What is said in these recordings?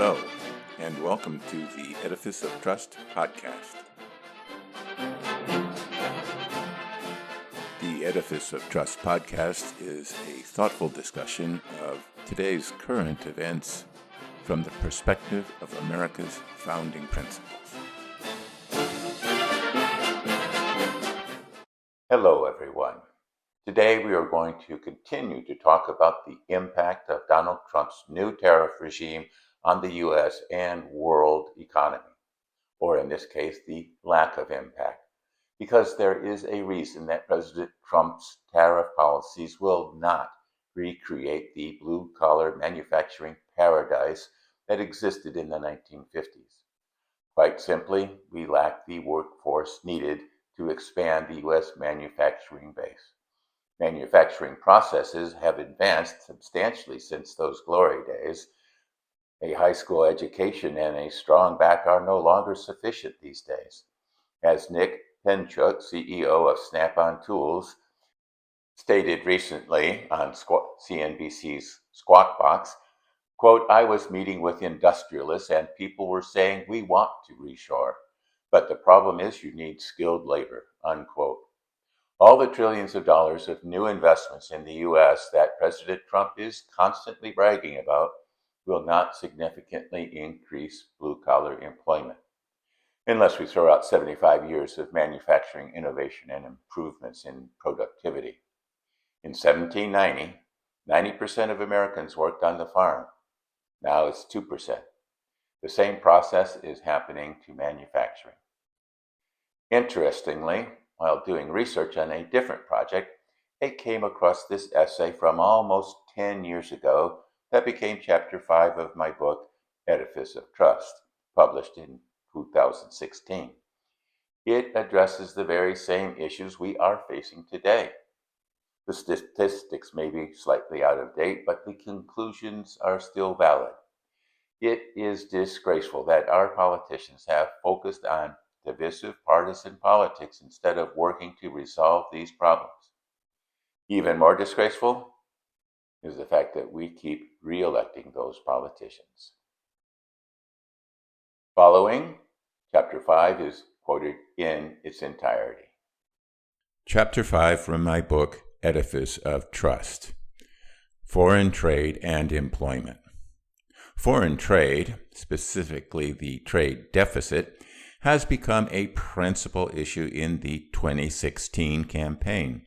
Hello, and welcome to the Edifice of Trust podcast. The Edifice of Trust podcast is a thoughtful discussion of today's current events from the perspective of America's founding principles. Hello, everyone. Today we are going to continue to talk about the impact of Donald Trump's new tariff regime on the U.S. and world economy, or in this case, the lack of impact, because there is a reason that President Trump's tariff policies will not recreate the blue-collar manufacturing paradise that existed in the 1950s. Quite simply, we lack the workforce needed to expand the U.S. manufacturing base. Manufacturing processes have advanced substantially since those glory days. A high school education and a strong back are no longer sufficient these days. As Nick Pinchuk, CEO of Snap-on Tools, stated recently on CNBC's Squawk Box, quote, "I was meeting with industrialists and people were saying we want to reshore, but the problem is you need skilled labor," unquote. All the trillions of dollars of new investments in the U.S. that President Trump is constantly bragging about will not significantly increase blue-collar employment, unless we throw out 75 years of manufacturing innovation and improvements in productivity. In 1790, 90% of Americans worked on the farm. Now it's 2%. The same process is happening to manufacturing. Interestingly, while doing research on a different project, I came across this essay from almost 10 years ago that became Chapter 5 of my book, Edifice of Trust, published in 2016. It addresses the very same issues we are facing today. The statistics may be slightly out of date, but the conclusions are still valid. It is disgraceful that our politicians have focused on divisive partisan politics instead of working to resolve these problems. Even more disgraceful is the fact that we keep re-electing those politicians. Following, Chapter 5 is quoted in its entirety. Chapter 5 from my book, Edifice of Trust: Foreign Trade and Employment. Foreign trade, specifically the trade deficit, has become a principal issue in the 2016 campaign,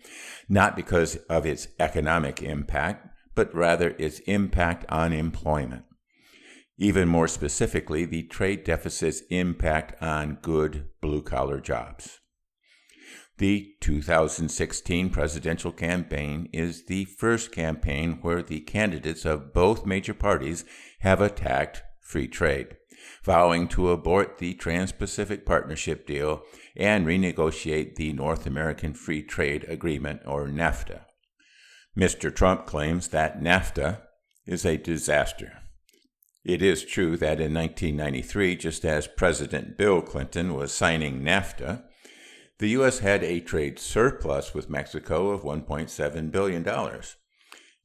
not because of its economic impact, but rather its impact on employment. Even more specifically, the trade deficit's impact on good blue-collar jobs. The 2016 presidential campaign is the first campaign where the candidates of both major parties have attacked free trade, vowing to abort the Trans-Pacific Partnership deal and renegotiate the North American Free Trade Agreement, or NAFTA. Mr. Trump claims that NAFTA is a disaster. It is true that in 1993, just as President Bill Clinton was signing NAFTA, the U.S. had a trade surplus with Mexico of $1.7 billion.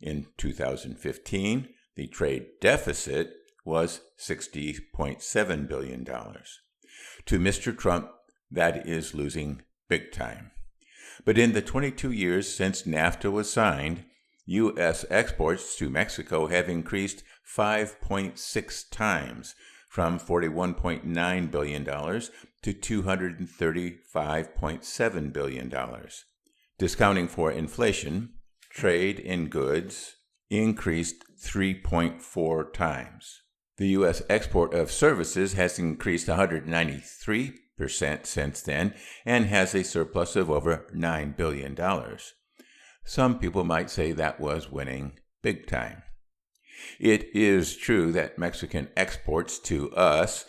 In 2015, the trade deficit was $60.7 billion. To Mr. Trump, that is losing big time. But in the 22 years since NAFTA was signed, U.S. exports to Mexico have increased 5.6 times, from $41.9 billion to $235.7 billion. Discounting for inflation, trade in goods increased 3.4 times. The U.S. export of services has increased 193% since then and has a surplus of over $9 billion. Some people might say that was winning big time. It is true that Mexican exports to us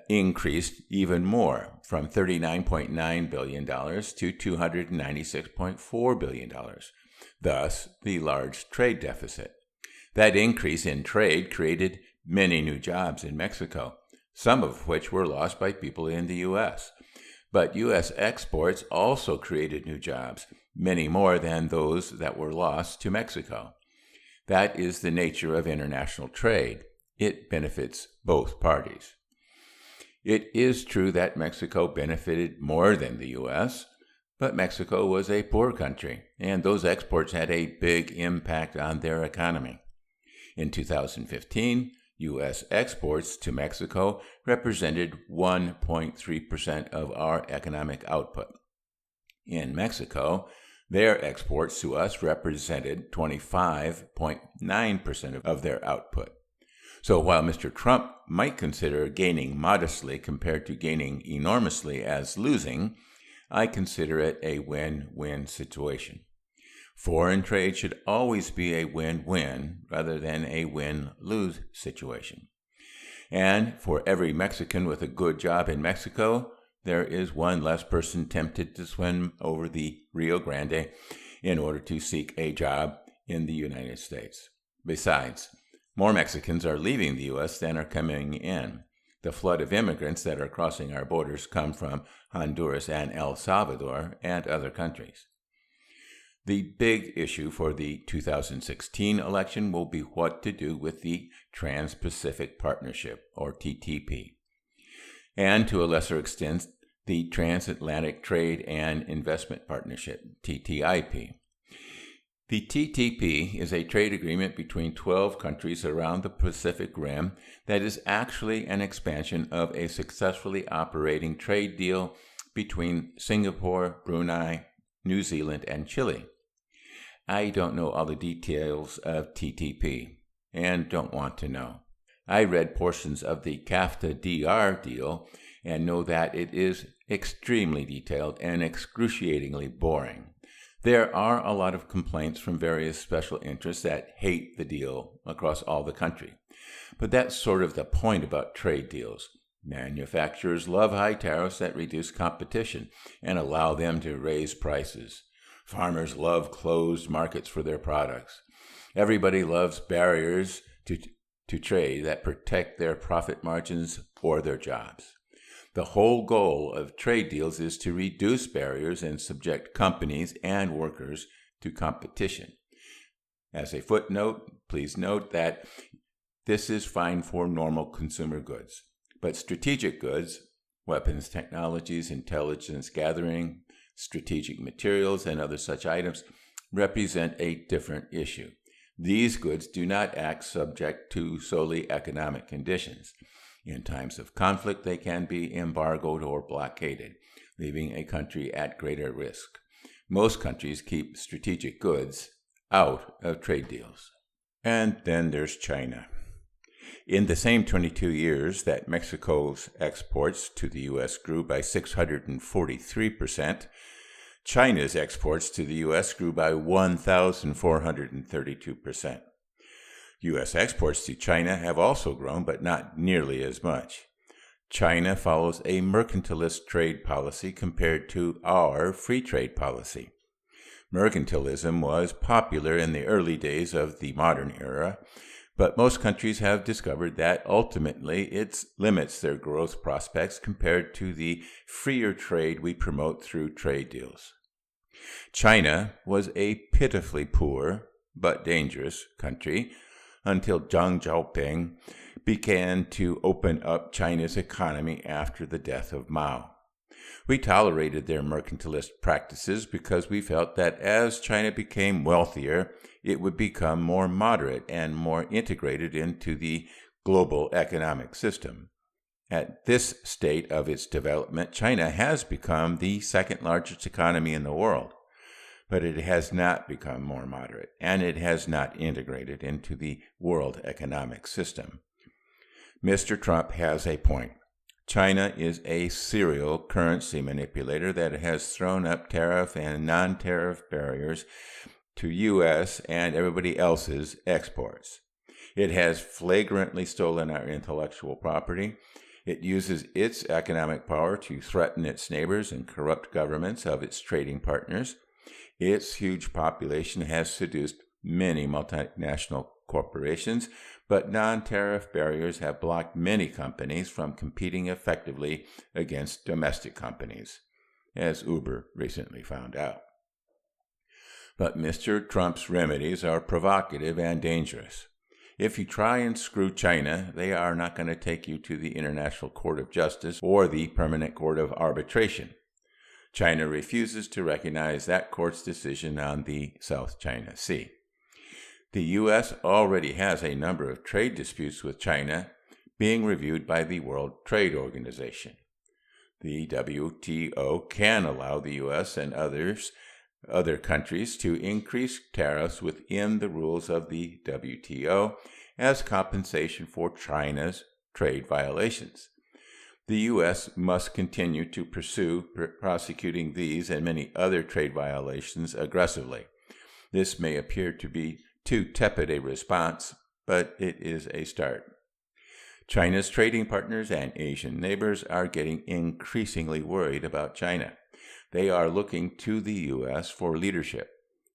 increased even more, from $39.9 billion to $296.4 billion, thus the large trade deficit. That increase in trade created many new jobs in Mexico, some of which were lost by people in the U.S. But U.S. exports also created new jobs, many more than those that were lost to Mexico. That is the nature of international trade. It benefits both parties. It is true that Mexico benefited more than the U.S., but Mexico was a poor country, and those exports had a big impact on their economy. In 2015, U.S. exports to Mexico represented 1.3% of our economic output. In Mexico, their exports to us represented 25.9% of their output. So while Mr. Trump might consider gaining modestly compared to gaining enormously as losing, I consider it a win-win situation. Foreign trade should always be a win-win rather than a win-lose situation. And for every Mexican with a good job in Mexico, there is one less person tempted to swim over the Rio Grande in order to seek a job in the United States. Besides, more Mexicans are leaving the U.S. than are coming in. The flood of immigrants that are crossing our borders come from Honduras and El Salvador and other countries. The big issue for the 2016 election will be what to do with the Trans-Pacific Partnership, or TTP, and to a lesser extent, the Transatlantic Trade and Investment Partnership, TTIP. The TTP is a trade agreement between 12 countries around the Pacific Rim that is actually an expansion of a successfully operating trade deal between Singapore, Brunei, New Zealand, and Chile. I don't know all the details of TTP and don't want to know. I read portions of the CAFTA-DR deal and know that it is extremely detailed and excruciatingly boring. There are a lot of complaints from various special interests that hate the deal across all the country. But that's sort of the point about trade deals. Manufacturers love high tariffs that reduce competition and allow them to raise prices. Farmers love closed markets for their products. Everybody loves barriers to trade that protect their profit margins or their jobs. The whole goal of trade deals is to reduce barriers and subject companies and workers to competition. As a footnote, please note that this is fine for normal consumer goods, but strategic goods, weapons technologies, intelligence gathering, strategic materials, and other such items represent a different issue. These goods do not act subject to solely economic conditions. In times of conflict, they can be embargoed or blockaded, leaving a country at greater risk. Most countries keep strategic goods out of trade deals. And then there's China. In the same 22 years that Mexico's exports to the U.S. grew by 643%, China's exports to the U.S. grew by 1,432%. U.S. exports to China have also grown, but not nearly as much. China follows a mercantilist trade policy compared to our free trade policy. Mercantilism was popular in the early days of the modern era, but most countries have discovered that ultimately it limits their growth prospects compared to the freer trade we promote through trade deals. China was a pitifully poor but dangerous country until Deng Xiaoping began to open up China's economy after the death of Mao. We tolerated their mercantilist practices because we felt that as China became wealthier, it would become more moderate and more integrated into the global economic system. At this state of its development, China has become the second largest economy in the world. But it has not become more moderate, and it has not integrated into the world economic system. Mr. Trump has a point. China is a serial currency manipulator that has thrown up tariff and non-tariff barriers to U.S. and everybody else's exports. It has flagrantly stolen our intellectual property. It uses its economic power to threaten its neighbors and corrupt governments of its trading partners. Its huge population has seduced many multinational corporations, but non-tariff barriers have blocked many companies from competing effectively against domestic companies, as Uber recently found out. But Mr. Trump's remedies are provocative and dangerous. If you try and screw China, they are not going to take you to the International Court of Justice or the Permanent Court of Arbitration. China refuses to recognize that court's decision on the South China Sea. The U.S. already has a number of trade disputes with China being reviewed by the World Trade Organization. The WTO can allow the U.S. and other countries to increase tariffs within the rules of the WTO as compensation for China's trade violations. The U.S. must continue to pursue prosecuting these and many other trade violations aggressively. This may appear to be too tepid a response, but it is a start. China's trading partners and Asian neighbors are getting increasingly worried about China. They are looking to the U.S. for leadership.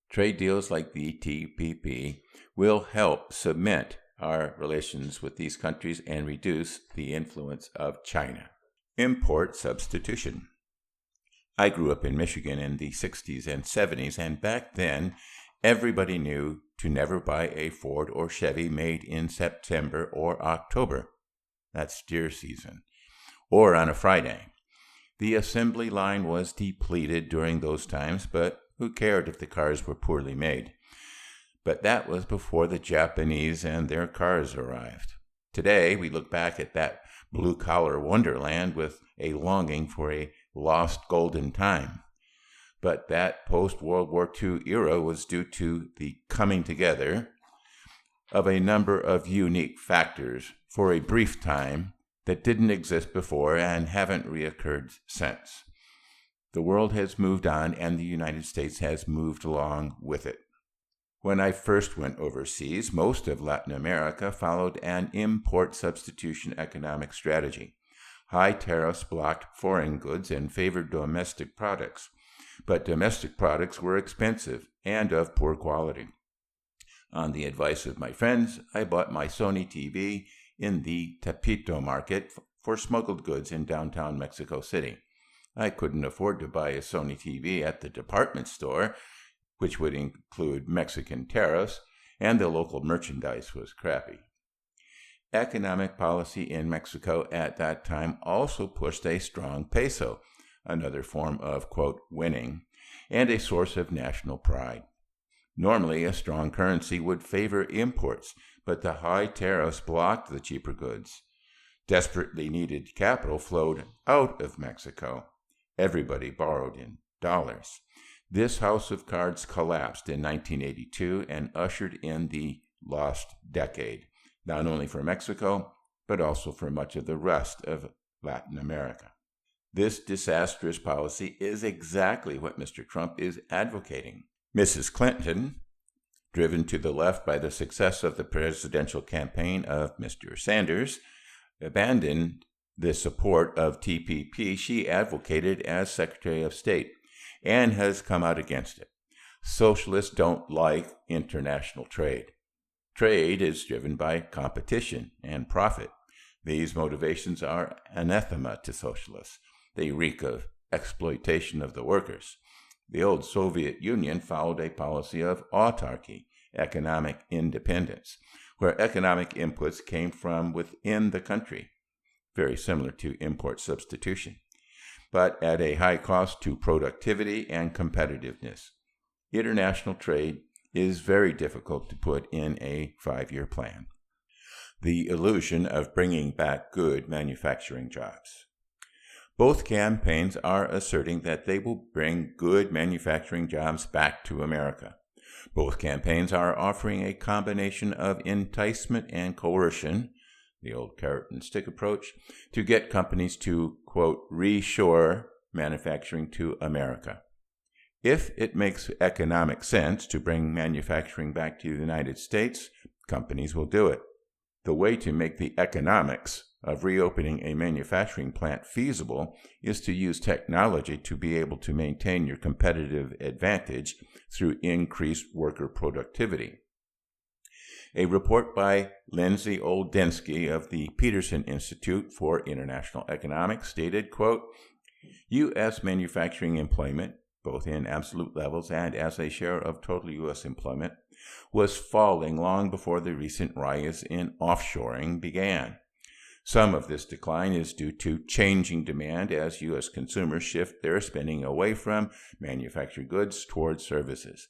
Trade deals like the TPP will help cement our relations with these countries and reduce the influence of China. Import substitution. I grew up in Michigan in the 60s and 70s, and back then, everybody knew to never buy a Ford or Chevy made in September or October. That's deer season. Or on a Friday. The assembly line was depleted during those times, but who cared if the cars were poorly made? But that was before the Japanese and their cars arrived. Today, we look back at that blue-collar wonderland with a longing for a lost golden time. But that post-World War II era was due to the coming together of a number of unique factors for a brief time that didn't exist before and haven't reoccurred since. The world has moved on, and the United States has moved along with it. When I first went overseas, most of Latin America followed an import substitution economic strategy. High tariffs blocked foreign goods and favored domestic products, but domestic products were expensive and of poor quality. On the advice of my friends, I bought my Sony TV in the Tepito market for smuggled goods in downtown Mexico City. I couldn't afford to buy a Sony TV at the department store, which would include Mexican tariffs, and the local merchandise was crappy. Economic policy in Mexico at that time also pushed a strong peso, another form of, quote, winning, and a source of national pride. Normally, a strong currency would favor imports, but the high tariffs blocked the cheaper goods. Desperately needed capital flowed out of Mexico. Everybody borrowed in dollars. This house of cards collapsed in 1982 and ushered in the lost decade, not only for Mexico, but also for much of the rest of Latin America. This disastrous policy is exactly what Mr. Trump is advocating. Mrs. Clinton, driven to the left by the success of the presidential campaign of Mr. Sanders, abandoned the support of TPP she advocated as Secretary of State and has come out against it. Socialists don't like international trade. Trade is driven by competition and profit. These motivations are anathema to socialists. They reek of exploitation of the workers. The old Soviet Union followed a policy of autarky, economic independence, where economic inputs came from within the country, very similar to import substitution, but at a high cost to productivity and competitiveness. International trade is very difficult to put in a 5-year plan. The illusion of bringing back good manufacturing jobs. Both campaigns are asserting that they will bring good manufacturing jobs back to America. Both campaigns are offering a combination of enticement and coercion, the old carrot and stick approach, to get companies to, quote, reshore manufacturing to America. If it makes economic sense to bring manufacturing back to the United States, companies will do it. The way to make the economics of reopening a manufacturing plant feasible is to use technology to be able to maintain your competitive advantage through increased worker productivity. A report by Lindsay Oldinsky of the Peterson Institute for International Economics stated, quote, U.S. manufacturing employment, both in absolute levels and as a share of total U.S. employment, was falling long before the recent rise in offshoring began. Some of this decline is due to changing demand as U.S. consumers shift their spending away from manufactured goods towards services.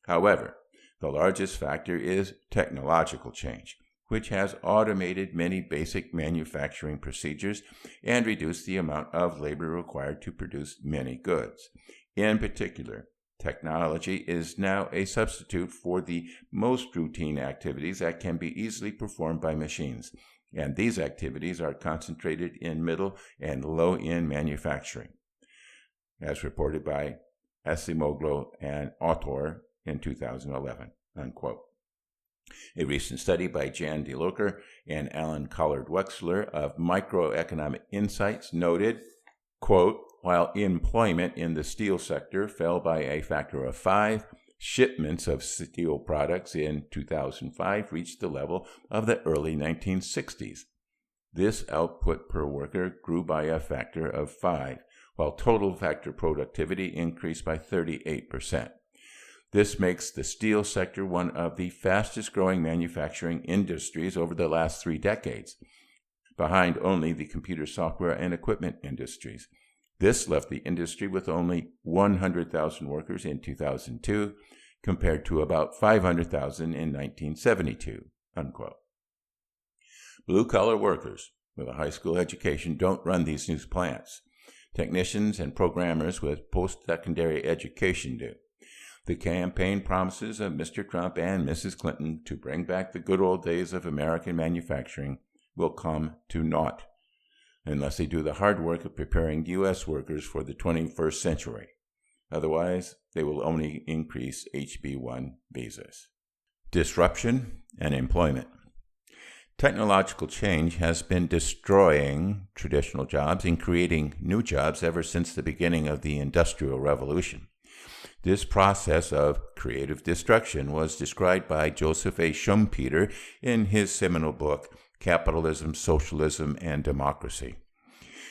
However, the largest factor is technological change, which has automated many basic manufacturing procedures and reduced the amount of labor required to produce many goods. In particular, technology is now a substitute for the most routine activities that can be easily performed by machines, and these activities are concentrated in middle and low-end manufacturing, as reported by Acemoglu and Autor in 2011, unquote. A recent study by Jan DeLocher and Alan Collard-Wexler of Microeconomic Insights noted, quote, while employment in the steel sector fell by a factor of 5, shipments of steel products in 2005 reached the level of the early 1960s. This output per worker grew by a factor of 5, while total factor productivity increased by 38%. This makes the steel sector one of the fastest-growing manufacturing industries over the last 3 decades, behind only the computer software and equipment industries. This left the industry with only 100,000 workers in 2002, compared to about 500,000 in 1972, unquote. Blue-collar workers with a high school education don't run these new plants. Technicians and programmers with post-secondary education do. The campaign promises of Mr. Trump and Mrs. Clinton to bring back the good old days of American manufacturing will come to naught, unless they do the hard work of preparing U.S. workers for the 21st century. Otherwise, they will only increase HB1 visas. Disruption and employment. Technological change has been destroying traditional jobs and creating new jobs ever since the beginning of the Industrial Revolution. This process of creative destruction was described by Joseph A. Schumpeter in his seminal book, Capitalism, Socialism, and Democracy.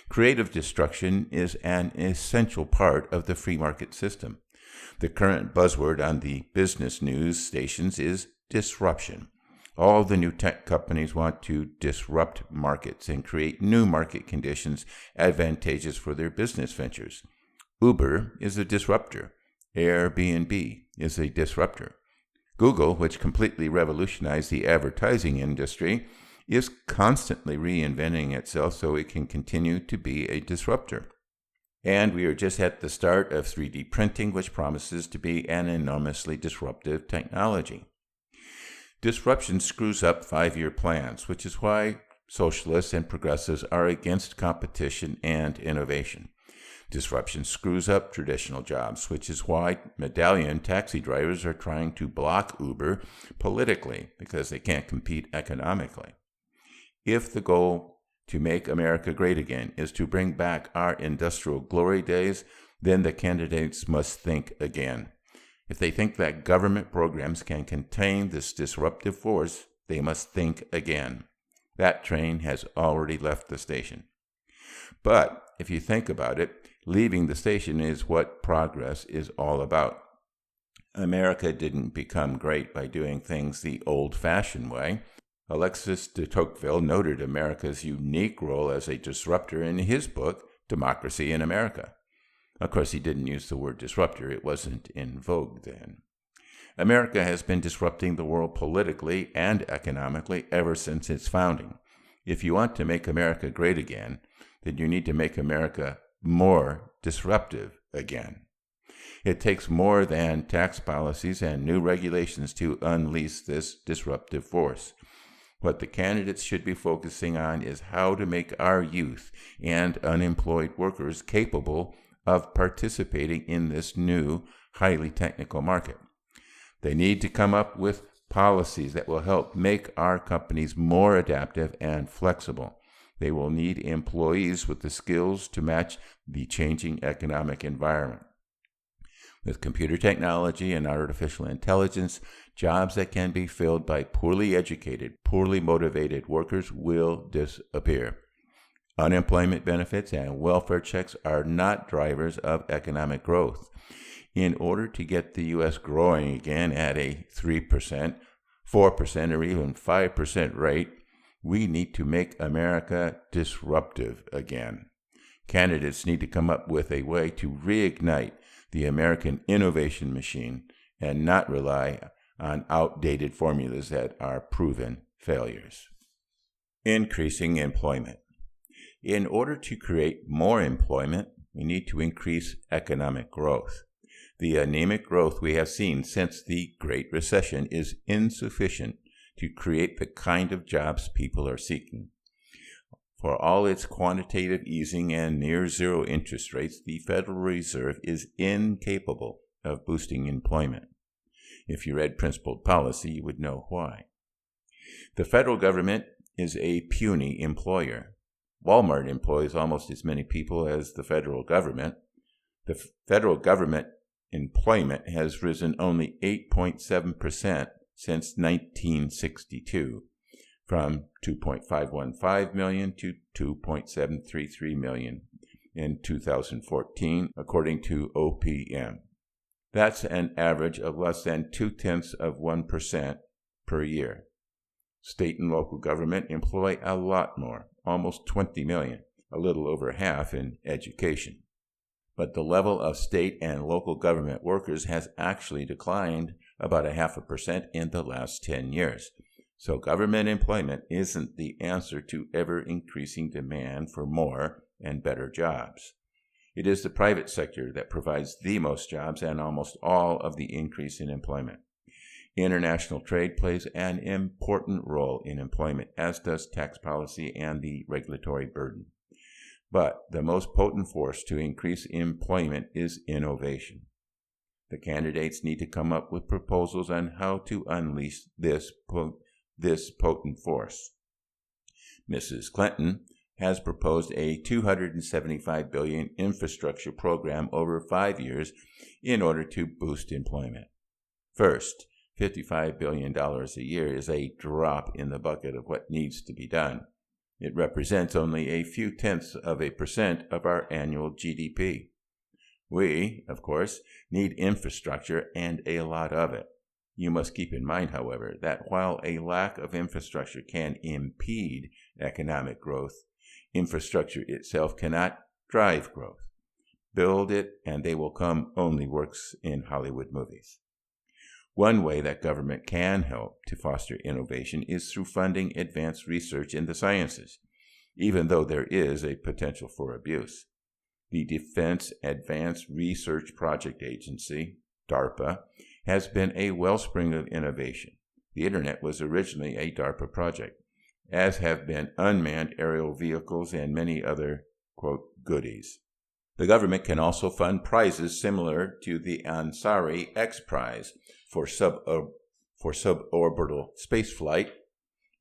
Creative destruction is an essential part of the free market system. The current buzzword on the business news stations is disruption. All the new tech companies want to disrupt markets and create new market conditions advantageous for their business ventures. Uber is a disruptor. Airbnb is a disruptor. Google, which completely revolutionized the advertising industry, is constantly reinventing itself so it can continue to be a disruptor. And we are just at the start of 3D printing, which promises to be an enormously disruptive technology. Disruption screws up 5-year plans, which is why socialists and progressives are against competition and innovation. Disruption screws up traditional jobs, which is why medallion taxi drivers are trying to block Uber politically, because they can't compete economically. If the goal to make America great again is to bring back our industrial glory days, then the candidates must think again. If they think that government programs can contain this disruptive force, they must think again. That train has already left the station. But if you think about it, leaving the station is what progress is all about. America didn't become great by doing things the old-fashioned way. Alexis de Tocqueville noted America's unique role as a disruptor in his book, Democracy in America. Of course, he didn't use the word disruptor. It wasn't in vogue then. America has been disrupting the world politically and economically ever since its founding. If you want to make America great again, then you need to make America more disruptive again. It takes more than tax policies and new regulations to unleash this disruptive force. What the candidates should be focusing on is how to make our youth and unemployed workers capable of participating in this new, highly technical market. They need to come up with policies that will help make our companies more adaptive and flexible. They will need employees with the skills to match the changing economic environment. With computer technology and artificial intelligence, jobs that can be filled by poorly educated, poorly motivated workers will disappear. Unemployment benefits and welfare checks are not drivers of economic growth. In order to get the U.S. growing again at a 3%, 4%, or even 5% rate, we need to make America disruptive again. Candidates need to come up with a way to reignite the American innovation machine and not rely on outdated formulas that are proven failures. Increasing employment. In order to create more employment, we need to increase economic growth. The anemic growth we have seen since the Great Recession is insufficient to create the kind of jobs people are seeking. For all its quantitative easing and near-zero interest rates, the Federal Reserve is incapable of boosting employment. If you read Principled Policy, you would know why. The federal government is a puny employer. Walmart employs almost as many people as the federal government. The federal government employment has risen only 8.7% since 1962, from 2.515 million to 2.733 million in 2014, according to OPM. That's an average of less than 0.2% per year. State and local government employ a lot more, almost 20 million, a little over half in education. But the level of state and local government workers has actually declined about 0.5% in the last 10 years. So government employment isn't the answer to ever-increasing demand for more and better jobs. It is the private sector that provides the most jobs and almost all of the increase in employment. International trade plays an important role in employment, as does tax policy and the regulatory burden. But the most potent force to increase employment is innovation. The candidates need to come up with proposals on how to unleash this potent force. Mrs. Clinton has proposed a $275 billion infrastructure program over 5 years in order to boost employment. First, $55 billion a year is a drop in the bucket of what needs to be done. It represents only a few tenths of a percent of our annual GDP. We, of course, need infrastructure and a lot of it. You must keep in mind, however, that while a lack of infrastructure can impede economic growth, infrastructure itself cannot drive growth. Build it, and they will come only works in Hollywood movies. One way that government can help to foster innovation is through funding advanced research in the sciences, even though there is a potential for abuse. The Defense Advanced Research Project Agency, DARPA, has been a wellspring of innovation. The Internet was originally a DARPA project, as have been unmanned aerial vehicles and many other, quote, goodies. The government can also fund prizes similar to the Ansari X Prize for suborbital spaceflight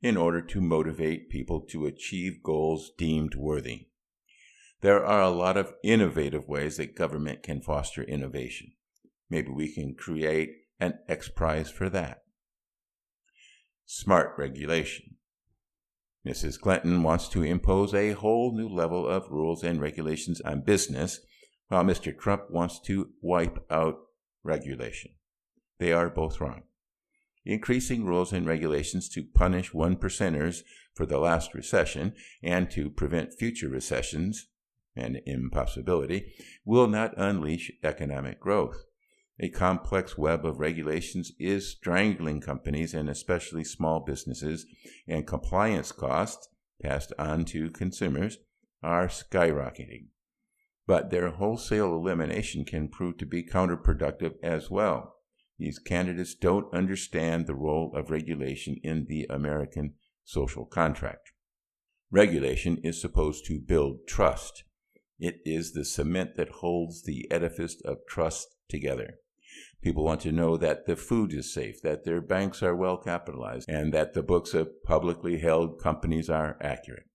in order to motivate people to achieve goals deemed worthy. There are a lot of innovative ways that government can foster innovation. Maybe we can create an X Prize for that. Smart regulation. Mrs. Clinton wants to impose a whole new level of rules and regulations on business, while Mr. Trump wants to wipe out regulation. They are both wrong. Increasing rules and regulations to punish 1%ers for the last recession and to prevent future recessions, an impossibility, will not unleash economic growth. A complex web of regulations is strangling companies and especially small businesses, and compliance costs, passed on to consumers, are skyrocketing. But their wholesale elimination can prove to be counterproductive as well. These candidates don't understand the role of regulation in the American social contract. Regulation is supposed to build trust. It is the cement that holds the edifice of trust together. People want to know that the food is safe, that their banks are well capitalized, and that the books of publicly held companies are accurate.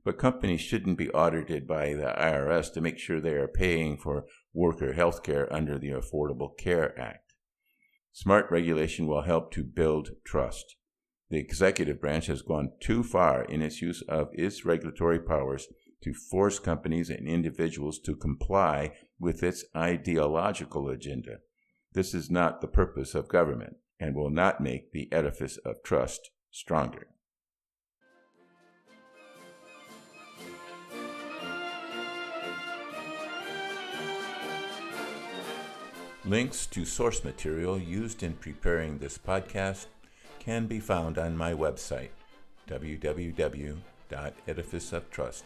But companies shouldn't be audited by the IRS to make sure they are paying for worker health care under the Affordable Care Act. Smart regulation will help to build trust. The executive branch has gone too far in its use of its regulatory powers to force companies and individuals to comply with its ideological agenda. This is not the purpose of government and will not make the edifice of trust stronger. Links to source material used in preparing this podcast can be found on my website, www.edificeoftrust.com.